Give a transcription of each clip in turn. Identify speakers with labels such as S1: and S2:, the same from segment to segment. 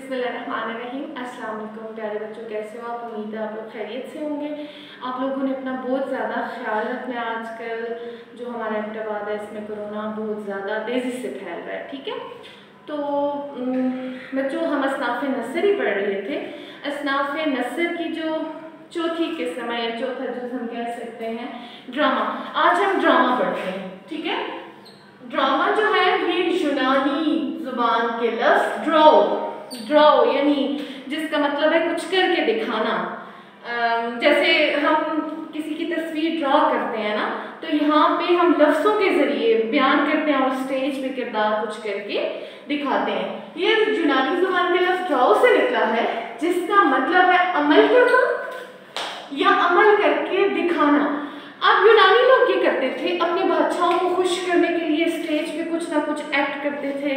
S1: बिस्मिल्लाहिर्रहमानिर्रहीम। अस्सलाम वालेकुम प्यारे बच्चों, कैसे हो आप? उम्मीद है आप लोग खैरियत से होंगे। आप लोगों ने अपना बहुत ज़्यादा ख्याल रखना है। आजकल जो हमारा एबटाबाद है इसमें कोरोना बहुत ज़्यादा तेज़ी से फैल रहा है, ठीक है। तो बच्चों, हम असनाफ़ नसर ही पढ़ रहे थे। असनाफ़ नसर की जो चौथी किस्म है या चौथा जो हम कह सकते हैं ड्रामा। आज हम ड्रामा पढ़ते हैं, ठीक है। ड्रामा जो है ये यूनानी जुबान के लफ्ज़ ड्रॉ यानी जिसका मतलब है कुछ करके दिखाना। जैसे हम किसी की तस्वीर ड्रॉ करते हैं ना, तो यहाँ पे हम लफ्ज़ों के ज़रिए बयान करते हैं और स्टेज पे किरदार कुछ करके दिखाते हैं। ये यूनानी जुबान के लफ्ज़ ड्रॉ से निकला है, जिसका मतलब है अमल करना या अमल करके दिखाना। अब यूनानी लोग ये करते थे, अपने बादशाहों को खुश करने के लिए स्टेज पे कुछ ना कुछ एक्ट करते थे,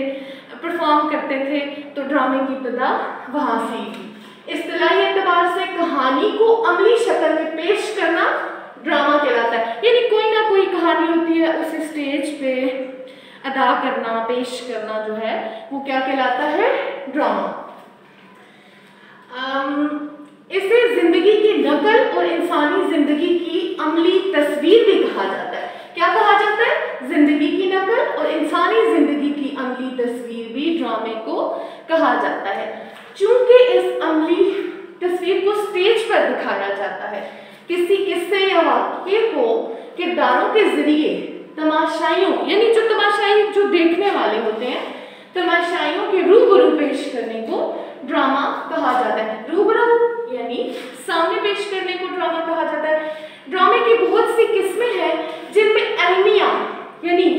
S1: परफॉर्म करते थे। तो ड्रामे की इब्तिदा वहाँ से ही। इस्तिलाही एतबार से कहानी को अमली शक्ल में पेश करना ड्रामा कहलाता है। यानी कोई ना कोई कहानी होती है, उसे स्टेज पे अदा करना, पेश करना जो है वो क्या कहलाता है? ड्रामा। इसे जिंदगी की नकल और इंसानी जिंदगी की अमली तस्वीर भी कहा जाता है। क्या कहा जाता है? जिंदगी की नकल और इंसानी जिंदगी की अमली तस्वीर भी ड्रामे को कहा जाता है। चूंकि इस अमली तस्वीर को स्टेज पर दिखाया जाता है, किसी किस्से या वाक़े को किरदारों के जरिए तमाशाइयों यानी जो तमाशाई जो देखने वाले होते हैं, तमाशाइयों के रूबरू पेश करने को ड्रामा कहा जाता है। रूबरू यानी सामने पेश करने को ड्रामा कहा जाता है। ड्रामे की बहुत सी किस्में हैं, जिनमें अलमिया यानी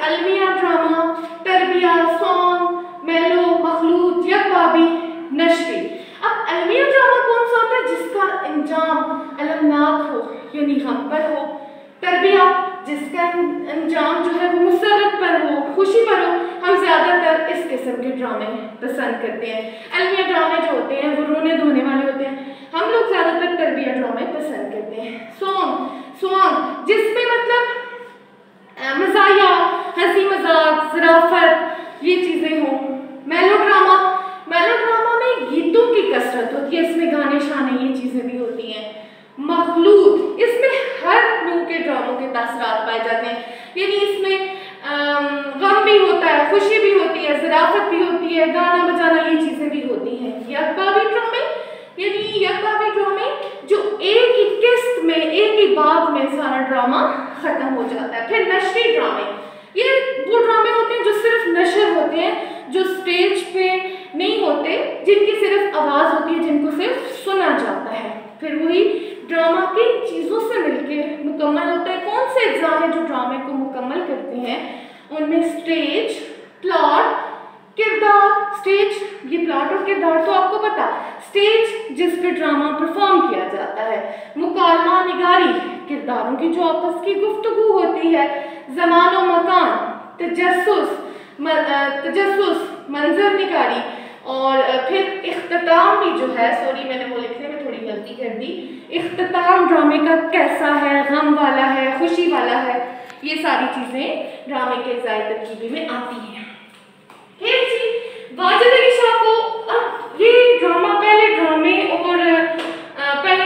S1: अलमिया ड्रामा, तरबिया, सॉन्ग, मेलो, मखलूत, यकबाबी, नशरी। अब अलमिया ड्रामा कौन सा होता है? जिसका अंजाम अलमनाक हो यानी गम पर हो। तरबिया जिसका अंजाम जो है वो मुसर्रत पर हो, खुशी पर हो। हम ज़्यादातर इस किस्म के ड्रामे पसंद करते हैं। अलमिया ड्रामे जो होते हैं वो रोने धोने वाले होते हैं। हम लोग ज़्यादातर तरबिया ड्रामे पसंद करते हैं। सॉन्ग जिसमें मतलब मज़ाहिया, हंसी मजाक, ज़राफ़त ये चीज़ें हों। मेलो ड्रामा में गीतों की कसरत होती है, इसमें गाने शाने ये चीज़ें भी होती हैं। मखलूत इसमें हर नूह के ड्रामों के तासरात पाए जाते हैं, यानी इसमें गम भी होता है, खुशी भी होती है, ज़राफ़त भी होती है, गाना बजाना ये चीज़ें भी होती हैं। यकबाबी ड्रामे जो एक ही किस्त में, एक ही बाब में सारा ड्रामा ख़त्म हो जाता है। फिर नशरी ड्रामे, ये वो ड्रामे होते हैं जो सिर्फ नशर होते हैं, जो स्टेज पे नहीं होते, जिनकी सिर्फ आवाज़ होती है, जिनको सिर्फ सुना जाता है। फिर वही ड्रामा किन चीज़ों से मिलकर मुकम्मल होता है? कौन से अज्जा हैं जो ड्रामे को मुकम्मल करते हैं? उनमें स्टेज, प्लॉट, किरदार। स्टेज ये प्लॉट और किरदार तो आपको पता। स्टेज जिस पे ड्रामा परफॉर्म किया जाता है। मुकालमा निगारी किरदारों की जो आपस की गुफ्तगू होती है। ज़मान और मकान, तजस्सुस, मंजर निगारी। और फिर इख्तिताम भी जो है, सॉरी मैंने वो लिखने में थोड़ी गलती कर दी। इख्तिताम ड्रामे का कैसा है? गम वाला है, खुशी वाला है? ये सारी चीज़ें ड्रामे के ज़ायद तरकीबी में आती हैं। फिर जी वाजिद अली शाह को, अब ये ड्रामा पहले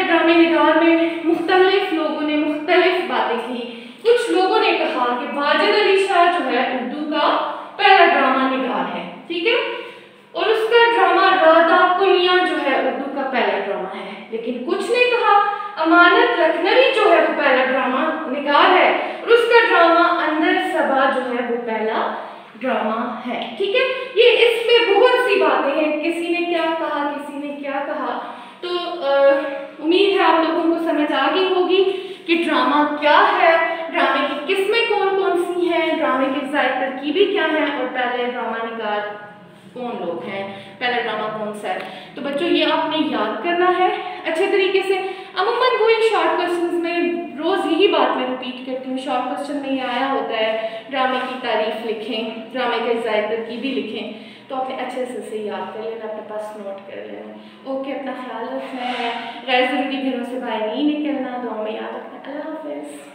S1: ड्रामे निगार में मुख्तलिफ लोगों ने मुख्तलिफ बातें की। कुछ लोगों ने कहा कि वाजिद अली शाह जो है उर्दू का पहला ड्रामा निगार है, ठीक है, और उसका ड्रामा रादा कुनिया जो है उर्दू का पहला ड्रामा है। लेकिन कुछ ने कहा अमानत लखनवी जो है वो पहला ड्रामा निगार है, और उसका ड्रामा अंदर सबा जो है वो पहला ड्रामा है, ठीक है। ये इसमें बहुत सी बातें हैं, किसी ने क्या कहा, किसी ने क्या कहा। तो उम्मीद है आप लोगों को समझ आ गई होगी कि ड्रामा क्या है, ड्रामे की किस्में कौन कौन सी हैं, ड्रामे के ज़ायद तरकीबें क्या हैं, और पहले ड्रामा निगार कौन लोग हैं, पहला ड्रामा कौन सा है। तो बच्चों ये आपने याद करना है अच्छे तरीके से। अमूमन वही शॉर्ट क्वेश्चंस में रोज़ यही बात मैं रिपीट करती हूँ। शॉर्ट क्वेश्चन में ये आया होता है ड्रामे की तारीफ लिखें, ड्रामे के ज़ायद तरकीबें लिखें, तो आपने अच्छे से याद कर लेना, अपने पास नोट कर लेना। ओके, अपना ख्याल रखना है, गैर ज़रूरी घरों से बाहर नहीं निकलना, दुआ में याद रखना। अल्लाह हाफ़िज़।